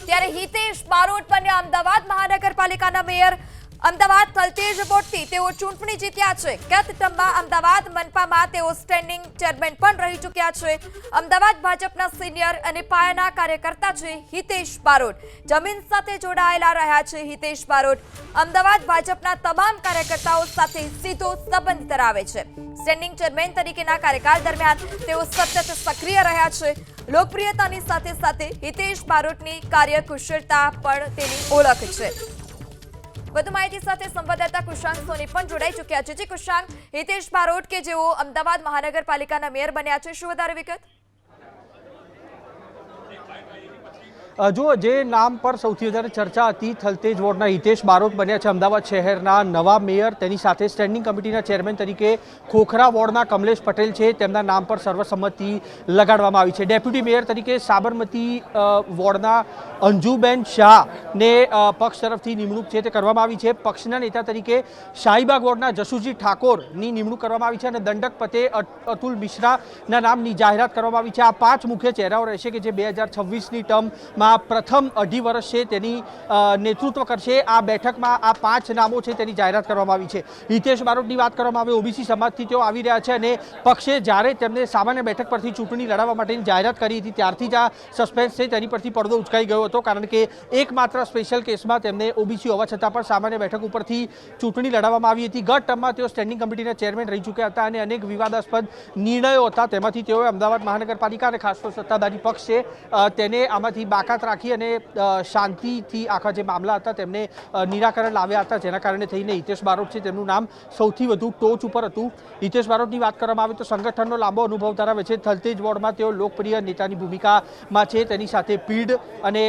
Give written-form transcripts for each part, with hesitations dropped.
ત્યારે હિતેશ બારોટ બન્યા અમદાવાદ મહાનગરપાલિકાના મેયર। અમદાવાદ થલતેજ બોર્ડથી તેઓ ચૂંટણી જીત્યા છે। ગત ટર્મમાં અમદાવાદ મનપામાં તેઓ સ્ટેન્ડિંગ ચેરમેન પણ રહી ચૂક્યા છે। અમદાવાદ ભાજપના સિનિયર અને પાયાના કાર્યકર્તા છે હિતેશ બારોટ। જમીન સાથે જોડાયેલા રહ્યા છે હિતેશ બારોટ। અમદાવાદ ભાજપના તમામ કાર્યકર્તાઓ સાથે સીધો સંબંધ ધરાવે છે। સ્ટેન્ડિંગ ચેરમેન તરીકેના કાર્યકાળ દરમિયાન તેઓ સતત સક્રિય રહ્યા છે। લોકપ્રિયતાની સાથે સાથે હિતેશ બારોટની કાર્યકુશળતા પણ તેની ઓળખ છે। વધુ માહિતી સાથે સંવાદદાતા કુશાંક સોની પણ જોડાઈ ચૂક્યા છે। કુશાંક, હિતેશ બારોટ કે જેઓ અમદાવાદ મહાનગરપાલિકાના મેયર બન્યા છે, શું વધારે વિગત? જો જે નામ પર સૌથી વધારે ચર્ચા હતી, થલતેજ વોર્ડના હિતેશ બારોટ બન્યા છે અમદાવાદ શહેરના નવા મેયર। તેની સાથે સ્ટેન્ડિંગ કમિટીના ચેરમેન તરીકે ખોખરા વોર્ડના કમલેશ પટેલ છે, તેમના નામ પર સર્વસંમતિ લગાડવામાં આવી છે। ડેપ્યુટી મેયર તરીકે સાબરમતી વોર્ડના અંજુબેન શાહને પક્ષ તરફથી નિમણૂક છે તે કરવામાં આવી છે। પક્ષના નેતા તરીકે શાહીબાગ વોર્ડના જશુજી ઠાકોરની નિમણૂક કરવામાં આવી છે અને દંડક પતે અતુલ મિશ્રાના નામની જાહેરાત કરવામાં આવી છે। આ 5 મુખ્ય ચહેરાઓ રહેશે કે જે 2026ની ટર્મમાં પ્રથમ 2.5 વર્ષ છે તેની નેતૃત્વ કરશે। આ બેઠકમાં આ 5 નામો છે તેની જાહેરાત કરવામાં આવી છે। હિતેશ બારોટની વાત કરવામાં આવે, ઓબીસી સમાજથી તેઓ આવી રહ્યા છે અને પક્ષે જ્યારે તેમને સામાન્ય બેઠક પરથી ચૂંટણી લડાવવા માટેની જાહેરાત કરી હતી ત્યારથી જ આ સસ્પેન્સ છે તેની પરથી પડદો ઉચકાઈ ગયો હતો, કારણ કે એકમાત્ર સ્પેશિયલ કેસમાં તેમને ઓબીસી હોવા છતાં પણ સામાન્ય બેઠક ઉપરથી ચૂંટણી લડાવવામાં આવી હતી। ગત ટર્મમાં તેઓ સ્ટેન્ડિંગ કમિટીના ચેરમેન રહી ચૂક્યા હતા અને અનેક વિવાદાસ્પદ નિર્ણયો હતા, તેમાંથી તેઓએ અમદાવાદ મહાનગરપાલિકા અને ખાસ તો સત્તાધારી પક્ષ છે તેને આમાંથી બાકાત રાખી અને શાંતિથી આખા જે મામલા હતા તેમને નિરાકરણ લાવ્યા હતા, જેના કારણે થઈને હિતેશ બારોટ છે તેમનું નામ સૌથી વધુ ટોચ ઉપર હતું। હિતેશ બારોટની વાત કરવામાં આવે તો સંગઠનનો લાંબો અનુભવ ધરાવે છે। થલતેજ વોર્ડમાં તેઓ લોકપ્રિય નેતાની ભૂમિકામાં છે, તેની સાથે પીઢ અને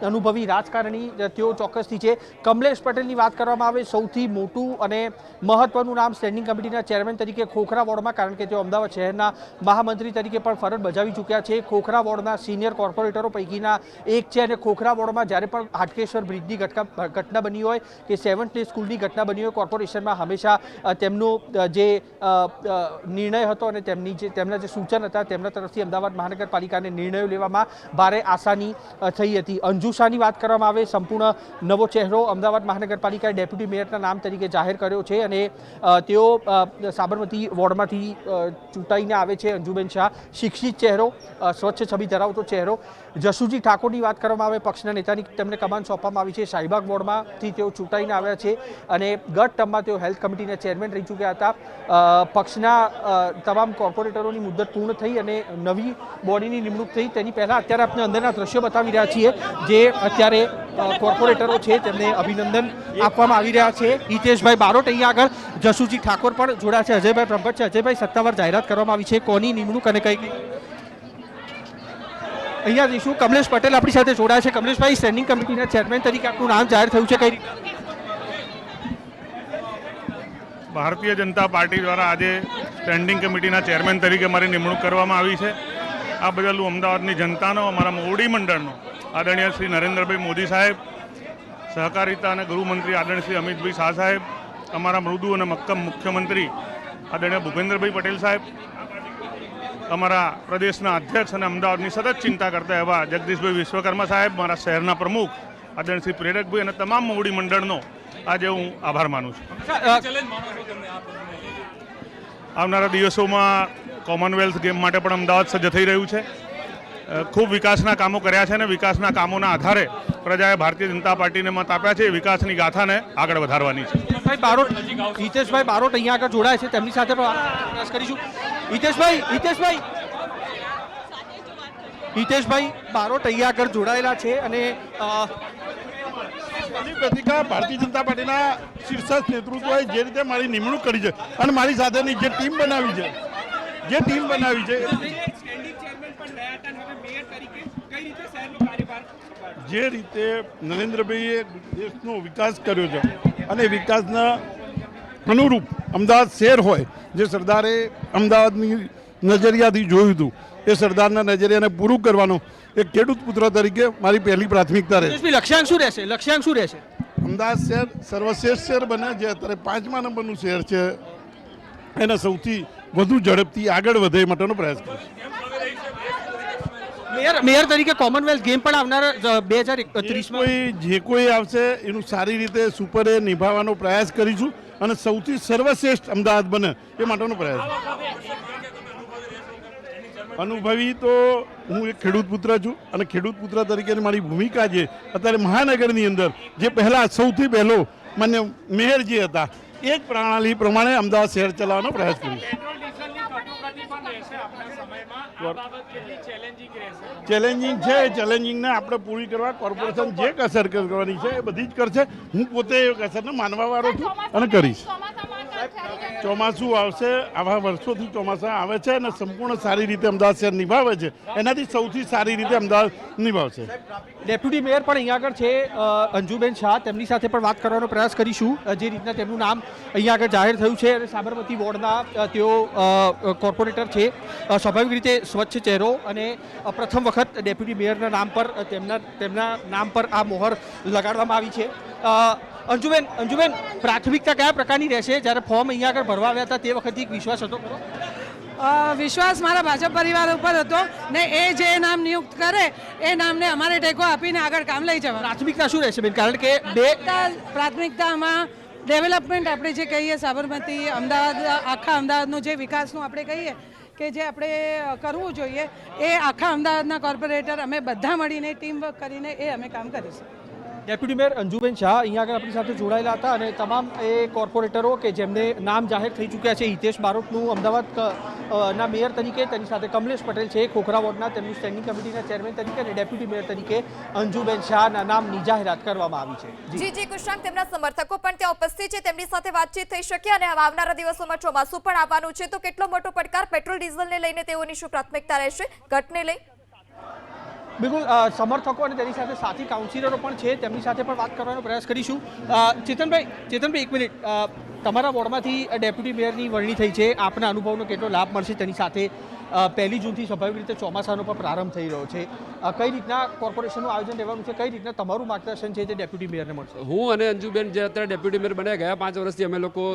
અનુભવી રાજકારણી તેઓ ચોક્કસથી છે। કમલેશ પટેલની વાત કરવામાં આવે, સૌથી મોટું અને મહત્વનું નામ સ્ટેન્ડિંગ કમિટીના ચેરમેન તરીકે ખોખરા વોર્ડમાં, કારણ કે તેઓ અમદાવાદ શહેરના મહામંત્રી તરીકે પણ ફરજ બજાવી ચૂક્યા છે। ખોખરા વોર્ડના સિનિયર કોર્પોરેટરો પૈકીના એક છે અને ખોખરા વોર્ડમાં જ્યારે પણ હાટકેશ્વર બ્રિજની ઘટના બની હોય કે 7th ડે સ્કૂલની ઘટના બની હોય, કોર્પોરેશનમાં હંમેશા તેમનો જે નિર્ણય હતો અને તેમના જે સૂચન હતા તેમના તરફથી અમદાવાદ મહાનગરપાલિકાને નિર્ણયો લેવામાં ભારે આસાની થઈ હતી। અંજુ શાહની વાત કરવામાં આવે, સંપૂર્ણ નવો ચહેરો અમદાવાદ મહાનગરપાલિકાએ ડેપ્યુટી મેયરના નામ તરીકે જાહેર કર્યો છે અને તેઓ સાબરમતી વોર્ડમાંથી ચૂંટાઈને આવે છે। અંજુબેન શાહ શિક્ષિત ચહેરો, સ્વચ્છ છબી ધરાવતો ચહેરો। જશુજી ઠાકોરની વાત કરવામાં આવે, પક્ષના નેતાની તેમને કમાન સોંપવામાં આવી છે। શાહીબાગ વોર્ડમાંથી તેઓ ચૂંટાઈને આવ્યા છે અને ગત ટર્મમાં તેઓ હેલ્થ કમિટીના ચેરમેન રહી ચૂક્યા હતા। પક્ષના તમામ કોર્પોરેટરોની મુદ્દત પૂર્ણ થઈ અને નવી બોડીની નિમણૂક થઈ તેની પહેલાં અત્યારે આપણે અંદરના દ્રશ્યો બતાવી રહ્યા છીએ, જે અત્યારે કોર્પોરેટરો છે તેમને અભિનંદન આપવામાં આવી રહ્યા છે। હિતેશભાઈ બારોટ અહીંયા આગળ, જશુજી ઠાકોર પણ જોડાયા છે, અજયભાઈ બ્રહ્મભટ્ટ છે। અજયભાઈ, સત્તાવાર જાહેરાત કરવામાં આવી છે, કોની નિમણૂક અને કઈ અહીંયા જઈશું। કમલેશ પટેલ આપણી સાથે જોડાયા છે। કમલેશભાઈ, સ્ટેન્ડિંગ કમિટીના ચેરમેન તરીકે આપનું નામ જાહેર થયું છે, કઈ રીતે? ભારતીય જનતા પાર્ટી દ્વારા આજે સ્ટેન્ડિંગ કમિટીના ચેરમેન તરીકે મારી નિમણૂક કરવામાં આવી છે। આ બદલ હું અમદાવાદની જનતાનો, અમારા મોવડી મંડળનો આદરણીય શ્રી નરેન્દ્રભાઈ મોદી સાહેબ, સહકારિતા અને ગૃહમંત્રી આદરણીય શ્રી અમિતભાઈ શાહ સાહેબ, અમારા મૃદુ અને મક્કમ મુખ્યમંત્રી આદરણીય ભૂપેન્દ્રભાઈ પટેલ સાહેબ, અમારા પ્રદેશના અધ્યક્ષ અને અમદાવાદની સતત ચિંતા કરતા એવા જગદીશભાઈ વિશ્વકર્મા સાહેબ, મારા શહેરના પ્રમુખ આદરણીય શ્રી પ્રેરકભાઈ અને તમામ મોવડી મંડળનો આજે હું આભાર માનું છું। આવનારા દિવસોમાં કોમનવેલ્થ ગેમ માટે પણ અમદાવાદ સજ્જ થઈ રહ્યું છે। ખૂબ વિકાસના કામો કર્યા છે અને વિકાસના કામોના આધારે પ્રજાએ ભારતીય જનતા પાર્ટીને મત આપ્યા છે। વિકાસની ગાથાને આગળ વધારવાની છે। હિતેશભાઈ બારોટ અહીંયા આગળ જોડાય છે, તેમની સાથે પ્રયાસ કરીશું। હિતેશભાઈ બારોટ અહીંયા આગળ જોડાયેલા છે અને પ્રતિકા ભારતીય જનતા પાર્ટીના શીર્ષક નેતૃત્વએ જે રીતે મારી નિમણૂક કરી છે અને મારી સાથેની જે ટીમ બનાવી છે જે રીતે નરેન્દ્રભાઈએ દેશનો વિકાસ કર્યો છે અને વિકાસના અનુરૂપ અમદાવાદ શહેર હોય, જે સરદારે અમદાવાદની નજરિયાથી જોયું હતું, એ સરદારના નજરિયાને પૂરું કરવાનો એક ખેડૂત પુત્ર તરીકે મારી પહેલી પ્રાથમિકતા રહેશે। લક્ષ્યાંક શું રહેશે? અમદાવાદ શહેર સર્વશ્રેષ્ઠ શહેર બને, જે અત્યારે 5મા નંબરનું શહેર છે, એને સૌથી વધુ ઝડપથી આગળ વધે એ માટેનો પ્રયાસ કરીશ। મેયર તરીકે કોમનવેલ્થ ગેમ પણ આવનાર 2031માં જે કોઈ આવશે એનું સારી રીતે સુપરે નિભાવવાનો પ્રયાસ કરીશું અને સૌથી સર્વશ્રેષ્ઠ અમદાવાદ બને એ માટેનો પ્રયાસ. અનુભવી તો હું એક ખેડૂત પુત્ર છું અને ખેડૂત પુત્ર તરીકેની મારી ભૂમિકા છે અત્યારે મહાનગરની અંદર જે સૌથી પહેલો માન્ય મેયર જે હતા એ જ પ્રણાલી પ્રમાણે અમદાવાદ શહેર ચલાવવાનો પ્રયાસ કરીશ. ચેલેન્જિંગ છે એ ચેલેન્જિંગને આપણે પૂરી કરવા કોર્પોરેશન જે કસર કરવાની છે એ બધી જ કરશે. હું પોતે એ કસરને માનવાવાળો છું અને કરીશ. ચોમાસું આવશે, આવા વર્ષોથી ચોમાસા આવે છે અને સંપૂર્ણ સારી રીતે અમદાવાદ શહેર નિભાવે છે, એનાથી સૌથી સારી રીતે અમદાવાદ નિભાવશે. ડેપ્યુટી મેયર પણ અહીંયા આગળ છે અંજુબેન શાહ, તેમની સાથે પણ વાત કરવાનો પ્રયાસ કરીશું. જે રીતના તેમનું નામ અહીંયા આગળ જાહેર થયું છે અને સાબરમતી વોર્ડના તેઓ કોર્પોરેટર છે. સ્વાભાવિક રીતે સ્વચ્છ ચહેરો અને પ્રથમ વખત ડેપ્યુટી મેયરના નામ પર તેમના નામ પર આ મોહર લગાડવામાં આવી છે. અંજુબેન, પ્રાથમિકતા કયા પ્રકારની રહેશે? જ્યારે ફોર્મ અહીંયા આગળ ભરવા આવ્યા હતા તે વખતે એક વિશ્વાસ હતો ખરો? વિશ્વાસ મારા ભાજપ પરિવાર ઉપર હતો ને એ જે નામ નિયુક્ત કરે એ નામને અમારે ટેકો આપીને આગળ કામ લઈ જવા. પ્રાથમિકતા શું રહેશે બેન? કારણ કે પ્રાથમિકતામાં ડેવલપમેન્ટ આપણે જે કહીએ સાબરમતી અમદાવાદ આખા અમદાવાદનો જે વિકાસનું આપણે કહીએ કે જે આપણે કરવું જોઈએ એ આખા અમદાવાદના કોર્પોરેટર અમે બધા મળીને ટીમ વર્ક કરીને એ અમે કામ કરીશું. ડેપ્યુટી મેયર અંજુબેન શાહ અહીંયા આગળ આપણી સાથે જોડાયેલા હતા અને તમામ એ કોર્પોરેટરો કે જેમને નામ જાહેર થઈ ચૂક્યા છે. હિતેશ બારોટનું અમદાવાદ ના મેયર તરીકે, તેની સાથે કમલેશ પટેલ છે ખોખરા વોર્ડના, તેમની સ્ટેન્ડિંગ કમિટીના ચેરમેન તરીકે, અને ડેપ્યુટી મેયર તરીકે અંજુબેન શાહના નામની જાહેરાત કરવામાં આવી છે. જી કુશાંક, તેમના સમર્થકો પણ ત્યાં ઉપસ્થિત છે, તેમની સાથે વાતચીત થઈ શકે અને હવે આવનારા દિવસોમાં ચોમાસું પણ આવવાનું છે, તો કેટલો મોટો પડકાર પેટ્રોલ ડીઝલને લઈને તેઓની શું પ્રાથમિકતા રહેશે, ઘટને લઈ? બિલકુલ, સમર્થકો અને તેની સાથે સાથી કાઉન્સિલરો પણ છે, તેમની સાથે પણ વાત કરવાનો પ્રયાસ કરીશું. ચેતનભાઈ, એક મિનિટ, તમારા વોર્ડમાંથી ડેપ્યુટી મેયરની વરણી થઈ છે, આપના અનુભવનો કેટલો લાભ મળશે? તેની સાથે 1 જૂનથી સ્વાભાવિક રીતે ચોમાસાનો પણ પ્રારંભ થઈ રહ્યો છે. કઈ રીતના કોર્પોરેશનનું આયોજન રહેવાનું છે? કઈ રીતના તમારું માર્ગદર્શન છે જે ડેપ્યુટી મેયરને મળશે? હું અને અંજુબેન જે અત્યારે ડેપ્યુટી મેયર બન્યા, ગયા 5 વર્ષથી અમે લોકો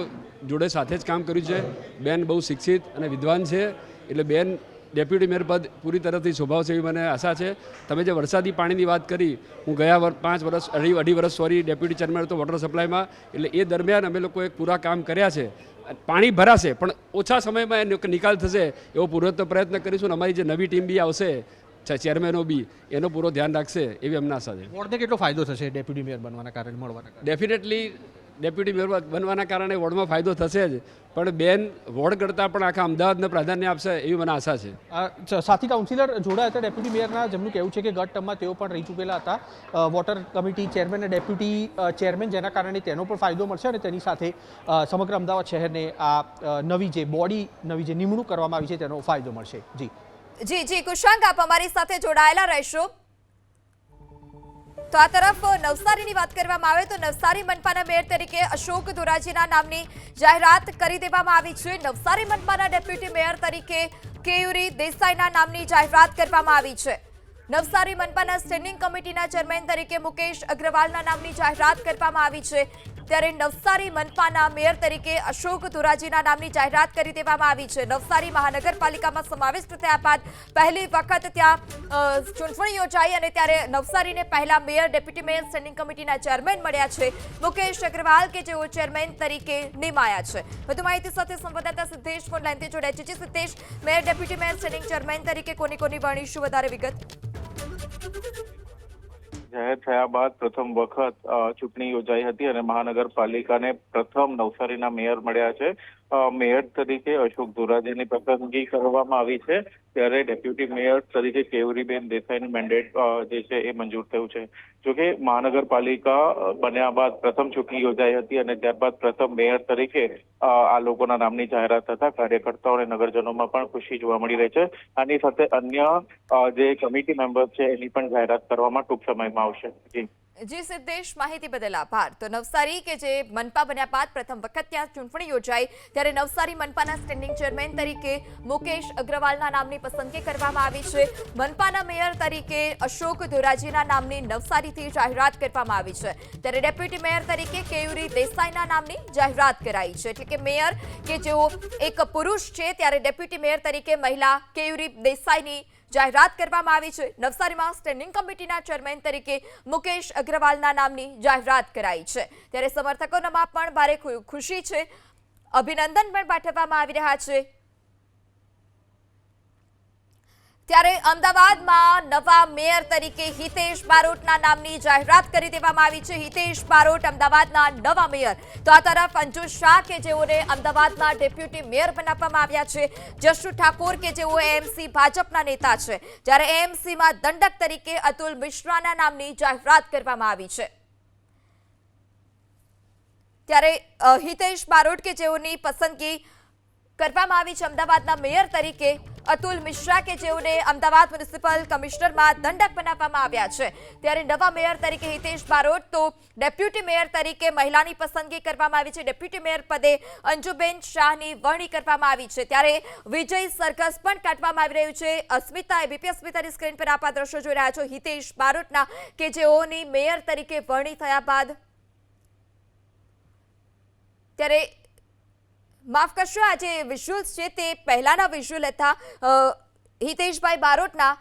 જોડે સાથે જ કામ કર્યું છે. બેન બહુ શિક્ષિત અને વિદ્વાન છે, એટલે બેન ડેપ્યુટી મેયર પદ પૂરી તરફથી શોભાવશે એવી મને આશા છે. તમે જે વરસાદી પાણીની વાત કરી, હું ગયા 5 વર્ષ અઢી વર્ષ ડેપ્યુટી ચેરમેન હતો વોટર સપ્લાયમાં, એટલે એ દરમિયાન અમે લોકોએ પૂરા કામ કર્યા છે. પાણી ભરાશે પણ ઓછા સમયમાં એનો નિકાલ થશે એવો પૂરો પ્રયત્ન કરીશું. અને અમારી જે નવી ટીમ બી આવશે, ચેરમેનો બી એનો પૂરો ધ્યાન રાખશે એવી અમને આશા છે. વોર્ડને કેટલો ફાયદો થશે ડેપ્યુટી મેયર બનવાના કારણે, મળવાના કારણે? ડેફિનેટલી ડેપ્યુટી મેયર બનવાના કારણે વોર્ડમાં ફાયદો થશે જ, પણ બેન વોર્ડ કરતાં પણ આખા અમદાવાદને પ્રાધાન્ય આપશે એવી મને આશા છે. સાથી કાઉન્સિલર જોડાયા હતા ડેપ્યુટી મેયરના, જેમનું કહેવું છે કે ગત ટર્મમાં તેઓ પણ રહી ચૂકેલા હતા વોટર કમિટી ચેરમેન અને ડેપ્યુટી ચેરમેન, જેના કારણે તેનો પણ ફાયદો મળશે અને તેની સાથે સમગ્ર અમદાવાદ શહેરને આ નવી જે નિમણૂક કરવામાં આવી છે તેનો ફાયદો મળશે. જી કુશાંક, આપ અમારી સાથે જોડાયેલા રહેશો. તો આ તરફ નવસારીની વાત કરવામાં આવે તો નવસારી મનપાના મેયર તરીકે અશોક ધોરાજીના નામની જાહેરાત કરી દેવામાં આવી છે. નવસારી મનપાના ડેપ્યુટી મેયર તરીકે કેયુરી દેસાઈના નામની જાહેરાત કરવામાં આવી છે. નવસારી મનપાના સ્ટેન્ડિંગ કમિટીના ચેરમેન તરીકે મુકેશ અગ્રવાલના નામની જાહેરાત કરવામાં આવી છે. ત્યારે નવસારી મનપાના મેયર તરીકે અશોક ધોરાજીના નામની જાહેરાત કરી દેવામાં આવી છે. નવસારી મહાનગરપાલિકામાં સમાવિષ્ટ થયા બાદ પહેલી વખત ત્યાં ચૂંટણી યોજાઈ અને ત્યારે નવસારીને પહેલા મેયર, ડેપ્યુટી મેયર, સ્ટેન્ડિંગ કમિટીના ચેરમેન મળ્યા છે મુકેશ અગ્રવાલ, કે જેઓ ચેરમેન તરીકે નિમાયા છે. વધુ માહિતી સાથે સંવાદદાતા સિદ્ધેશ ફોનલાઈનથી જોડાયા છે. Siddhesh, mayor, deputy mayor, standing chairman તરીકે કોની વરણી, શું વધારે વિગત? જાહેર થયા બાદ પ્રથમ વખત ચૂંટણી યોજાઈ હતી અને મહાનગરપાલિકાને પ્રથમ નવસારીના મેયર મળ્યા છે. મેયર તરીકે અશોક ધોરાજીની પસંદગી કરવામાં આવી છે, ત્યારે ડેપ્યુટી મેયર તરીકે કેયુરીબેન દેસાઈનું મેન્ડેટ જે છે એ મંજૂર થયું છે. જોકે મહાનગરપાલિકા બન્યા બાદ પ્રથમ ચૂંટણી યોજાઈ હતી અને ત્યારબાદ પ્રથમ મેયર તરીકે આ લોકોના નામની જાહેરાત થતા કાર્યકર્તાઓ અને નગરજનોમાં પણ ખુશી જોવા મળી રહી છે. આની સાથે અન્ય જે કમિટી મેમ્બર્સ છે એની પણ જાહેરાત કરવામાં ટૂંક સમયમાં આવશે. જી સિદ્ધેશ, માહિતી બદલ આભાર. તો નવસારી કે જે મનપા બન્યા બાદ પ્રથમ વખત ત્યાં ચૂંટણી યોજાઈ, ત્યારે નવસારી મનપાના સ્ટેન્ડિંગ ચેરમેન તરીકે મુકેશ અગ્રવાલના નામની પસંદગી કરવામાં આવી છે. મનપાના મેયર તરીકે અશોક ધોરાજીના નામની નવસારીથી જાહેરાત કરવામાં આવી છે. ત્યારે ડેપ્યુટી મેયર તરીકે કેયુરી દેસાઈના નામની જાહેરાત કરાઈ છે. એટલે કે મેયર કે જેઓ એક પુરુષ છે, ત્યારે ડેપ્યુટી મેયર તરીકે મહિલા કેયુરી દેસાઈની જાહેરાત કરવામાં આવી છે. નવસારીમાં સ્ટેન્ડિંગ કમિટીના ચેરમેન તરીકે મુકેશ અગ્રવાલના નામની જાહેરાત કરાઈ છે. ત્યારે સમર્થકોમાં પણ ભારે ખુશી છે. અભિનંદન પણ પાઠવવામાં આવી રહ્યા છે. ત્યારે અમદાવાદમાં નવા મેયર તરીકે હિતેશ બારોટના નામની જાહેરાત કરી દેવામાં આવી છે. હિતેશ બારોટ અમદાવાદના નવા મેયર. તો આ તરફ અંજુ શાહ કે જેઓને અમદાવાદમાં ડેપ્યુટી મેયર બનાવવામાં આવ્યા છે. જશુ ઠાકોર કે જેઓ એએમસી ભાજપના નેતા છે. જ્યારે એએમસીમાં દંડક તરીકે અતુલ મિશ્રાના નામની જાહેરાત કરવામાં આવી છે. ત્યારે હિતેશ બારોટ કે જેઓની પસંદગી કરવામાં આવી છે અમદાવાદના મેયર તરીકે, અતુલ મિશ્રા કે જેઓને અમદાવાદ મ્યુનિસિપલ કમિશનરમાં દંડક બનાવવામાં આવ્યા છે. ત્યારે નવા મેયર તરીકે હિતેશ બારોટ, તો ડેપ્યુટી મેયર તરીકે મહિલાની પસંદગી કરવામાં આવી છે. ડેપ્યુટી મેયર પદે અંજુબેન શાહની વરણી કરવામાં આવી છે. ત્યારે વિજય સરઘસ પણ કાઢવામાં આવી રહ્યું છે. અસ્મિતા, એબીપી અસ્મિતાની સ્ક્રીન પર આપ આ દ્રશ્યો જોઈ રહ્યા છો હિતેશ બારોટના, કે જેઓની મેયર તરીકે વરણી થયા બાદ. ત્યારે માફ કરશો, આ જે વિઝ્યુઅલ્સ છે તે પહેલાના વિઝ્યુઅલ હતા હિતેશભાઈ બારોટના,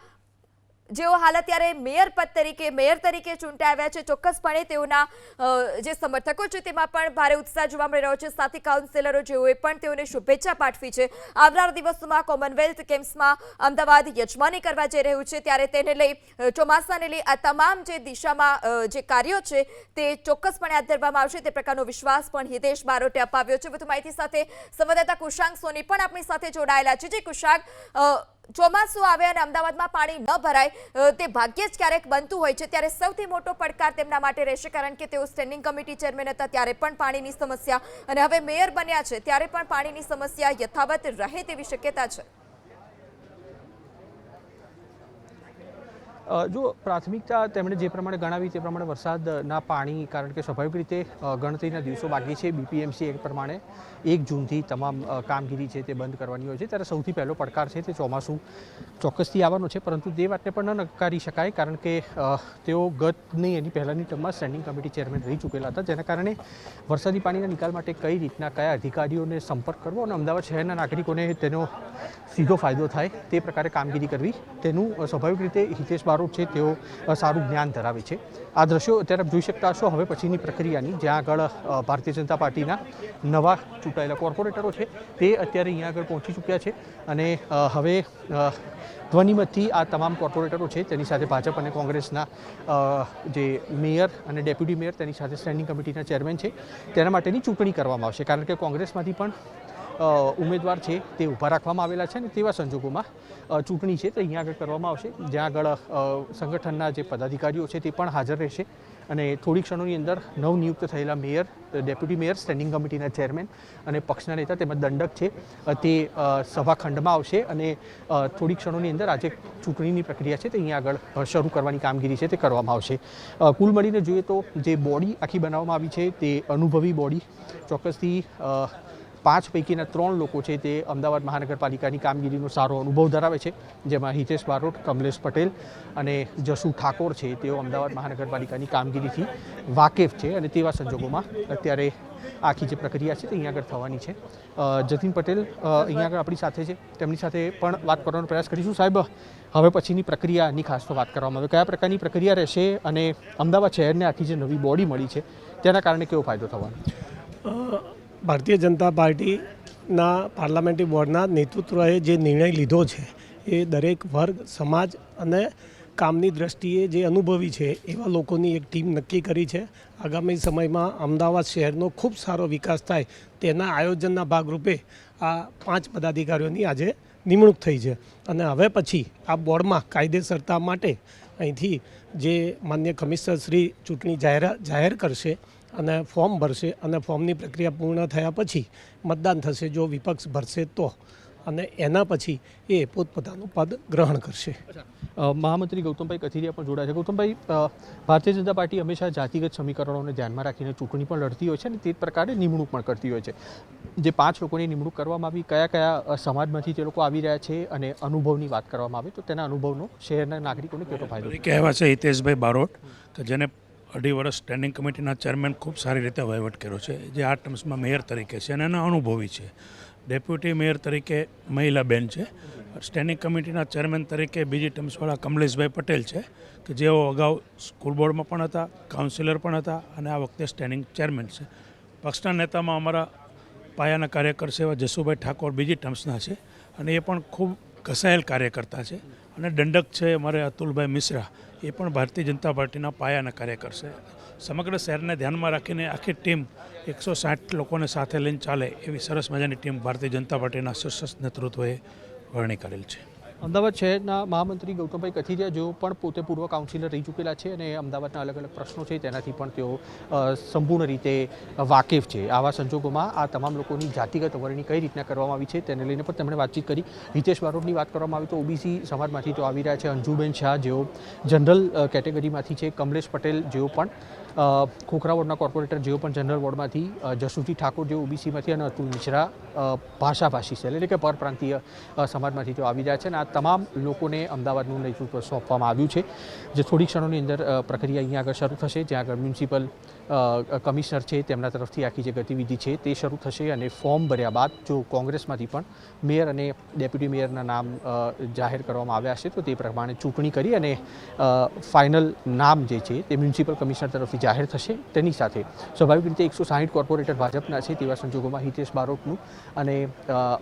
જેઓ હાલ અત્યારે મેયર તરીકે ચૂંટાઈ આવ્યા છે. ચોક્કસપણે તેઓના જે સમર્થકો છે તેમાં પણ ભારે ઉત્સાહ જોવા મળી રહ્યો છે. સાથે કાઉન્સિલરો જેઓએ પણ તેઓને શુભેચ્છા પાઠવી છે. આવનારા દિવસોમાં કોમનવેલ્થ ગેમ્સમાં અમદાવાદ યજમાની કરવા જઈ રહ્યું છે. ત્યારે તેને લઈ, ચોમાસાને લઈ આ તમામ જે દિશામાં જે કાર્યો છે તે ચોક્કસપણે હાથ ધરવામાં આવશે તે પ્રકારનો વિશ્વાસ પણ હિતેશ બારોટે અપાવ્યો છે. વધુ માહિતી સાથે સંવાદદાતા કુશાંક સોની પણ આપણી સાથે જોડાયેલા છે. જે કુશાંક, ચોમાસું આવે અને અમદાવાદમાં પાણી ન ભરાય તે ભાગ્યે જ ક્યારેક બનતું હોય છે. ત્યારે સૌથી મોટો પડકાર તેમના માટે રહેશે, કારણ કે તેઓ સ્ટેન્ડિંગ કમિટી ચેરમેન હતા ત્યારે પણ પાણીની સમસ્યા, અને હવે મેયર બન્યા છે ત્યારે પણ પાણીની સમસ્યા યથાવત રહે તેવી શક્યતા છે. જો પ્રાથમિકતા તેમણે જે પ્રમાણે ગણાવી તે પ્રમાણે વરસાદના પાણી, કારણ કે સ્વાભાવિક રીતે ગણતરીના દિવસો બાકી છે. બીપીએમસી એક પ્રમાણે 1 જૂનથી તમામ કામગીરી છે તે બંધ કરવાની હોય છે. ત્યારે સૌથી પહેલો પડકાર છે તે ચોમાસું ચોક્કસથી આવવાનો છે, પરંતુ તે વાતને પણ ન નકારી શકાય, કારણ કે તેઓ ગતની એની પહેલાંની ટર્મમાં સ્ટેન્ડિંગ કમિટી ચેરમેન રહી ચૂકેલા હતા, જેના કારણે વરસાદી પાણીના નિકાલ માટે કઈ રીતના કયા અધિકારીઓને સંપર્ક કરવો અને અમદાવાદ શહેરના નાગરિકોને તેનો સીધો ફાયદો થાય તે પ્રકારે કામગીરી કરવી, તેનું સ્વાભાવિક રીતે હિતેશ બારોટ છે તેઓ સારું જ્ઞાન ધરાવે છે. આ દ્રશ્યો અત્યારે જોઈ શકતા હશો હવે પછીની પ્રક્રિયાની, જ્યાં આગળ ભારતીય જનતા પાર્ટીના નવા ચૂંટાયેલા કોર્પોરેટરો છે તે અત્યારે અહીંયા આગળ પહોંચી ચૂક્યા છે. અને હવે ધ્વનિમતથી આ તમામ કોર્પોરેટરો છે તેની સાથે ભાજપ અને કોંગ્રેસના જે મેયર અને ડેપ્યુટી મેયર, તેની સાથે સ્ટેન્ડિંગ કમિટીના ચેરમેન છે તેના માટેની ચૂંટણી કરવામાં આવશે. કારણ કે કોંગ્રેસમાંથી પણ ઉમેદવાર છે તે ઊભા રાખવામાં આવેલા છે, અને તેવા સંજોગોમાં ચૂંટણી છે તે અહીંયા આગળ કરવામાં આવશે, જ્યાં આગળ સંગઠનના જે પદાધિકારીઓ છે તે પણ હાજર રહેશે. અને થોડી ક્ષણોની અંદર નવનિયુક્ત થયેલા મેયર, ડેપ્યુટી મેયર, સ્ટેન્ડિંગ કમિટીના ચેરમેન અને પક્ષના નેતા તેમજ દંડક છે તે સભાખંડમાં આવશે, અને થોડી ક્ષણોની અંદર આજે ચૂંટણીની પ્રક્રિયા છે તે અહીંયા આગળ શરૂ કરવાની કામગીરી છે તે કરવામાં આવશે. કુલ મળીને જોઈએ તો જે બોડી આખી બનાવવામાં આવી છે તે અનુભવી બોડી, ચોક્કસથી 5 પૈકીના 3 લોકો છે તે અમદાવાદ મહાનગરપાલિકાની કામગીરીનો સારો અનુભવ ધરાવે છે, જેમાં હિતેશ બારોટ, કમલેશ પટેલ અને જશુ ઠાકોર છે તેઓ અમદાવાદ મહાનગરપાલિકાની કામગીરીથી વાકેફ છે. અને તેવા સંજોગોમાં અત્યારે આખી જે પ્રક્રિયા છે તે અહીંયા આગળ થવાની છે. જતીન પટેલ અહીંયા આગળ આપણી સાથે છે, તેમની સાથે પણ વાત કરવાનો પ્રયાસ કરીશું. સાહેબ, હવે પછીની પ્રક્રિયાની ખાસ તો વાત કરવામાં આવે, કયા પ્રકારની પ્રક્રિયા રહેશે અને અમદાવાદ શહેરને આખી જે નવી બોડી મળી છે તેના કારણે કેવો ફાયદો થવાનો? ભારતીય જનતા પાર્ટીના પાર્લામેન્ટરી બોર્ડના નેતૃત્વએ જે નિર્ણય લીધો છે એ દરેક વર્ગ, સમાજ અને કામની દ્રષ્ટિએ જે અનુભવી છે એવા લોકોની એક ટીમ નક્કી કરી છે. આગામી સમયમાં અમદાવાદ શહેરનો ખૂબ સારો વિકાસ થાય તેના આયોજનના ભાગરૂપે આ 5 પદાધિકારીઓની આજે નિમણૂક થઈ છે. અને હવે પછી આ બોર્ડમાં કાયદેસરતા માટે અહીંથી જે માન્ય કમિશનર શ્રી ચૂંટણી જાહેર કરશે અને ફોર્મ ભરશે, અને ફોર્મની પ્રક્રિયા પૂર્ણ થયા પછી મતદાન થશે જો વિપક્ષ ભરશે તો, અને એના પછી એ પોતપોતાનું પદ ગ્રહણ કરશે. મહામંત્રી ગૌતમભાઈ કથિરિયા પણ જોડાયા છે. ગૌતમભાઈ, ભારતીય જનતા પાર્ટી હંમેશા જાતિગત સમીકરણોને ધ્યાનમાં રાખીને ચૂંટણી પણ લડતી હોય છે અને તે જ પ્રકારે નિમણૂક પણ કરતી હોય છે. જે 5 લોકોની નિમણૂક કરવામાં આવી, કયા કયા સમાજમાંથી તે લોકો આવી રહ્યા છે અને અનુભવની વાત કરવામાં આવે તો તેના અનુભવનો શહેરના નાગરિકોને કેટલો ફાયદો? કહેવા છે હિતેશભાઈ બારોટ કે જેને 2.5 વર્ષ સ્ટેન્ડિંગ કમિટીના ચેરમેન ખૂબ સારી રીતે વહીવટ કર્યો છે, જે આ ટર્મ્સમાં મેયર તરીકે છે અને એના અનુભવી છે. ડેપ્યુટી મેયર તરીકે મહિલા બેન છે, સ્ટેન્ડિંગ કમિટીના ચેરમેન તરીકે બીજી ટર્મ્સવાળા કમલેશભાઈ પટેલ છે કે જેઓ અગાઉ સ્કૂલ બોર્ડમાં પણ હતા, કાઉન્સિલર પણ હતા અને આ વખતે સ્ટેન્ડિંગ ચેરમેન છે. પક્ષના નેતામાં અમારા પાયાના કાર્યકર છે એવા જસુભાઈ ઠાકોર બીજી ટર્મ્સના છે અને એ પણ ખૂબ ઘસાયેલ કાર્યકર્તા છે. અને દંડક છે અમારે અતુલભાઈ મિશ્રા, એ પણ ભારતીય જનતા પાર્ટીના પાયાના કાર્યકર છે. સમગ્ર શહેરને ધ્યાનમાં રાખીને આખી ટીમ 160 લોકોને સાથે લઈને ચાલે એવી સરસ મજાની ટીમ ભારતીય જનતા પાર્ટીના શીર્ષ નેતૃત્વએ વરણી કરેલ છે. અમદાવાદ શહેરના મહામંત્રી ગૌતમભાઈ કથિરિયા જેઓ પણ પોતે પૂર્વ કાઉન્સિલર રહી ચૂકેલા છે અને અમદાવાદના અલગ અલગ પ્રશ્નો છે તેનાથી પણ તેઓ સંપૂર્ણ રીતે વાકેફ છે. આવા સંજોગોમાં આ તમામ લોકોની જાતિગત વરણી કઈ રીતના કરવામાં આવી છે તેને લઈને પણ તેમણે વાતચીત કરી. હિતેશ બારોટની વાત કરવામાં આવી તો ઓબીસી સમાજમાંથી તો આવી રહ્યા છે અંજુબેન શાહ જેઓ જનરલ કેટેગરીમાંથી છે, કમલેશ પટેલ જેઓ પણ ખોખરા વોર્ડના કોર્પોરેટર જેઓ પણ જનરલ વોર્ડમાંથી, જસુજી ઠાકોર જેઓ ઓબીસીમાંથી અને અતુલ મિશ્રા ભાષાભાષી છે એટલે કે પરપ્રાંતીય સમાજમાંથી તેઓ આવી રહ્યા છે. અને આ તમામ લોકોને અમદાવાદનું નેતૃત્વ સોંપવામાં આવ્યું છે જે થોડી ક્ષણોની અંદર પ્રક્રિયા અહીંયા આગળ શરૂ થશે, જ્યાં આગળ મ્યુનિસિપલ કમિશનર છે તેમના તરફથી આખી જે ગતિવિધિ છે તે શરૂ થશે અને ફોર્મ ભર્યા બાદ જો કોંગ્રેસમાંથી પણ મેયર અને ડેપ્યુટી મેયરના નામ જાહેર કરવામાં આવ્યા છે તો તે પ્રમાણે ચૂંટણી કરી અને ફાઇનલ નામ જે છે તે મ્યુનિસિપલ કમિશનર તરફથી જાહેર થશે. તેની સાથે સ્વાભાવિક રીતે 160 કોર્પોરેટર ભાજપના છે તેવા સંજોગોમાં હિતેશ બારોટનું અને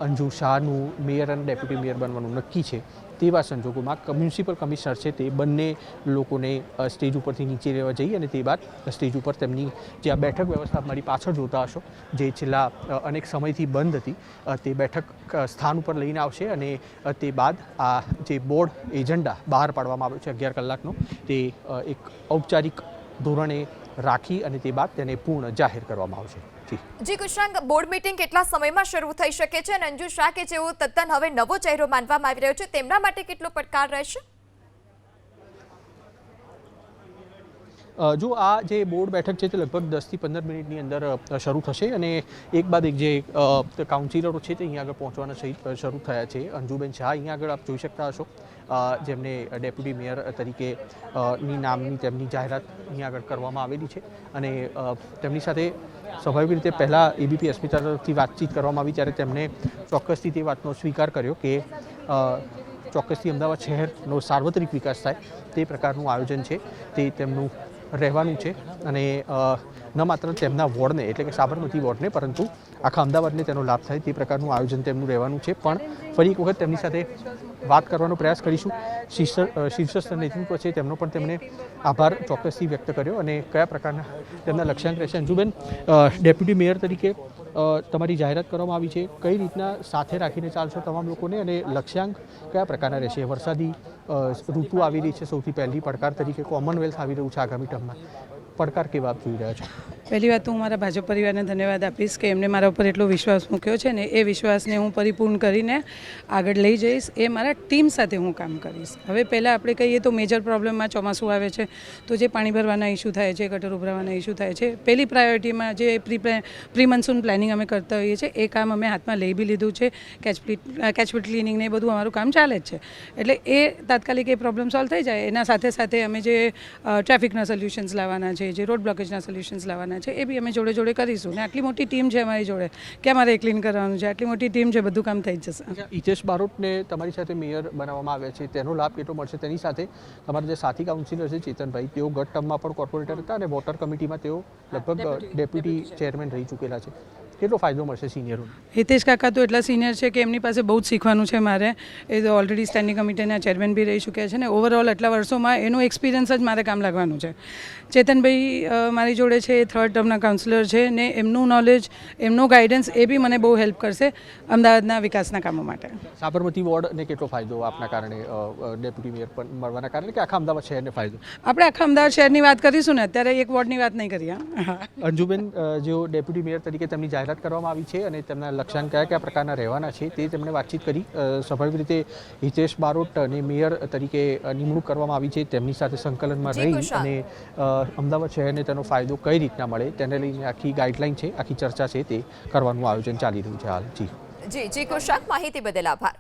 અંજુ શાહનું મેયર અને ડેપ્યુટી મેયર બનવાનું નક્કી છે. તેવા સંજોગોમાં મ્યુનિસિપલ કમિશનર છે તે બંને લોકોને સ્ટેજ ઉપરથી નીચે રહેવા જઈ અને તે બાદ સ્ટેજ ઉપર તેમની જે આ બેઠક વ્યવસ્થા મારી પાછળ જોતા હશો જે છેલ્લા અનેક સમયથી બંધ હતી તે બેઠક સ્થાન ઉપર લઈને આવશે અને તે બાદ આ જે બોર્ડ એજન્ડા બહાર પાડવામાં આવ્યો છે 11 કલાકનો તે એક ઔપચારિક ધોરણે રાખી અને તે બાદ તેને પૂર્ણ જાહેર કરવામાં આવશે. જી કુશાંગ, બોર્ડ મીટિંગ કેટલા સમયમાં શરૂ થઈ શકે છે અને અંજુ શાહ કે જેઓ તદ્દન હવે નવો ચહેરો માનવામાં આવી રહ્યો છે તેમના માટે કેટલો પડકાર રહેશે? જો આ જે બોર્ડ બેઠક છે તે લગભગ 10 થી 15 મિનિટની અંદર શરૂ થશે અને એક બાદ એક જે કાઉન્સિલરો છે તે અહીંયા આગળ પહોંચવાના શરૂ થયા છે. અંજુબેન શાહ અહીંયા આગળ આપ જોઈ શકતા હશો જેમને ડેપ્યુટી મેયર તરીકે ની નામની તેમની જાહેરાત અહીંયા આગળ કરવામાં આવેલી છે અને તેમની સાથે સ્વાભાવિક રીતે પહેલાં એબીપી અસ્મિતા તરફથી વાતચીત કરવામાં આવી ત્યારે તેમણે ચોક્કસથી તે વાતનો સ્વીકાર કર્યો કે ચોક્કસથી અમદાવાદ શહેરનો સાર્વત્રિક વિકાસ થાય તે પ્રકારનું આયોજન છે તે તેમનું રહેવાનું છે અને ન માત્ર તેમના વોર્ડને એટલે કે સાબરમતી વોર્ડને પરંતુ આખા અમદાવાદને તેનો લાભ થાય તે પ્રકારનું આયોજન તેમનું રહેવાનું છે. પણ ફરી એક વખત તેમની સાથે વાત કરવાનો પ્રયાસ કરીશું. શીર્ષસ્થ નેતૃત્વ છે તેમનો પણ તેમણે આભાર ચોક્કસથી વ્યક્ત કર્યો અને કયા પ્રકારના તેમના લક્ષ્યાંક રહેશે. અંજુબેન, ડેપ્યુટી મેયર તરીકે તમારી જાહેરાત કરવામાં આવી છે, કઈ રીતના સાથે રાખીને ચાલશો તમામ લોકોને અને લક્ષ્યાંક કયા પ્રકારના રહેશે? વરસાદી ઋતુ આવી રહી છે, સૌથી પહેલી પડકાર તરીકે કોમનવેલ્થ આવી રહ્યું છે આગામી ટર્મમાં, પડકાર કેવા આપ જોઈ રહ્યા છો? પહેલી વાત તો હું મારા ભાજપ પરિવારને ધન્યવાદ આપીશ કે એમને મારા ઉપર એટલો વિશ્વાસ મૂક્યો છે ને એ વિશ્વાસને હું પરિપૂર્ણ કરીને આગળ લઈ જઈશ. એ મારા ટીમ સાથે હું કામ કરીશ. હવે પહેલાં આપણે કહીએ તો મેજર પ્રોબ્લેમમાં ચોમાસું આવે છે તો જે પાણી ભરવાના ઇસ્યુ થાય છે, ગટર ઉભરાવાના ઇસ્યુ થાય છે, પહેલી પ્રાયોરિટીમાં જે પ્રી મોન્સૂન પ્લાનિંગ અમે કરતા હોઈએ છીએ એ કામ અમે હાથમાં લઈ બી લીધું છે. કેચપીટ ક્લિનિંગ ને એ બધું અમારું કામ ચાલે જ છે. એટલે એ તાત્કાલિક એ પ્રોબ્લેમ સોલ્વ થઈ જાય. એના સાથે સાથે અમે જે ટ્રાફિકના સોલ્યુશન્સ લાવવાના છે, જે રોડ બ્લોકેજના સોલ્યુશન્સ લાવવાના છે એ બી અમે જોડે જોડે કરીશું. ને આટલી મોટી ટીમ છે અમારી જોડે કે અમારે ક્લીન કરવાનું છે, આટલી મોટી ટીમ છે, બધું કામ થઈ જ જશે. હિતેશ બારોટને તમારી સાથે મેયર બનાવવામાં આવ્યા છે તેનો લાભ કેટલો મળશે? તેની સાથે તમારા જે સાથી કાઉન્સિલર છે ચેતનભાઈ, તેઓ ગત ટર્મમાં પણ કોર્પોરેટર હતા અને વોટર કમિટીમાં તેઓ લગભગ ડેપ્યુટી ચેરમેન રહી ચૂકેલા છે. કેટલો ફાયદો મળશે સિનિયરોને? હિતેશ કાકા તો એટલા સિનિયર છે કે એમની પાસે બહુ જ શીખવાનું છે મારે. એ તો ઓલરેડી સ્ટેન્ડિંગ કમિટીના ચેરમેન બી રહી ચૂક્યા છે ને ઓવરઓલ આટલા વર્ષોમાં એનો એક્સપિરિયન્સ જ મારે કામ લાગવાનું છે. ચેતનભાઈ મારી જોડે છે, એ 3rd ટર્મના કાઉન્સિલર છે ને એમનું નોલેજ, એમનો ગાઈડન્સ એ બી મને બહુ હેલ્પ કરશે અમદાવાદના વિકાસના કામો માટે. સાબરમતી વોર્ડને કેટલો ફાયદો આપના કારણે, ડેપ્યુટી મેયર પણ મળવાના કારણે, કે આખા અમદાવાદ શહેરને ફાયદો? આપણે આખા અમદાવાદ શહેરની વાત કરીશું ને, અત્યારે એક વોર્ડની વાત નહીં કરીએ. અંજુબેન, જેઓ ડેપ્યુટી મેયર તરીકે તેમની જાહેરાત કરવામાં આવી છે અને તેમના લક્ષ્યાંક કયા કયા પ્રકારના રહેવાના છે તે તેમણે વાતચીત કરી. સ્વાભાવિક રીતે હિતેશ બારોટને મેયર તરીકે નિમણૂક કરવામાં આવી છે, તેમની સાથે સંકલનમાં રહી અને અમદાવાદ શહેરને તેનો ફાયદો કઈ રીતના મળે તેને લઈને આખી ગાઈડલાઈન છે, આખી ચર્ચા છે તે કરવાનું આયોજન ચાલી રહ્યું છે હાલ. જી કુશાંગ, માહિતી બદલ આભાર.